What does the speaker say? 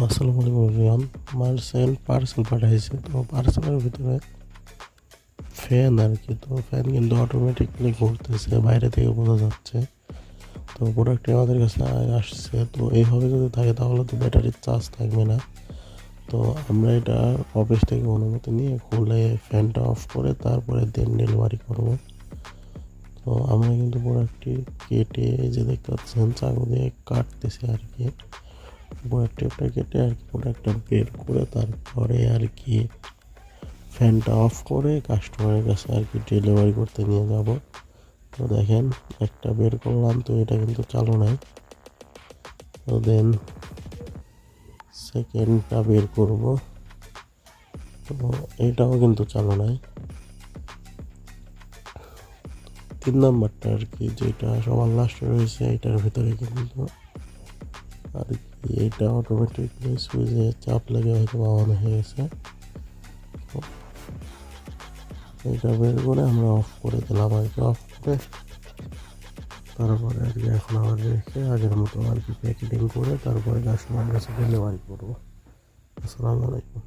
আসসালামু আলাইকুম everyone. Parcel পাঠাইছে, তো পার্সেলের ভিতরে ফ্যান আর কি। তো ফ্যান কিন্তু অটোমেটিকলি ঘুরতেছে, বাইরে থেকে বোঝা যাচ্ছে। তো প্রোডাক্টটি আমাদের কাছে আসছে। তো এইভাবে যদি থাকে তাহলে তো ব্যাটারির চার্জ থাকবে না। তো আমরা এটা অফিস থেকে অনুমতি নিয়ে খুলে ফ্যানটা অফ করে তারপরে দেন ডেলিভারি করব। তো আমরা কিন্তু প্রোডাক্টটি কেটে, এই যে দেখতে পাচ্ছেন চাকু দিয়ে কাটতেছি আর কি। টেপটা কেটে আর কি প্রোডাক্টটা বের করে তারপরে আর কি ফ্যানটা অফ করে কাস্টমারের কাছে আর কি ডেলিভারি করতে নিয়ে যাব। তো দেখেন একটা বের করলাম, তো এটা কিন্তু চালু নাই। তো দেন সেকেন্ডটা বের করব, তো এটাও কিন্তু চালু নাই। 3 নাম্বারটা আর কি যেটা সবার লাস্টে রয়েছে, এটার ভিতরে কিন্তু আর কি এটা অটোমেটিকলি সুইচে চাপ লেগে হয়তো অন হয়ে গেছে। এটা বের করে আমরা অফ করে দিলাম আর কি। অফ করে তারপরে আর কি এখন আবার রেখে আগের মতো আর কি প্যাকেটিং করে তারপরে কাস্টমারের কাছে ডেলিভারি করবো। আসসালামু আলাইকুম।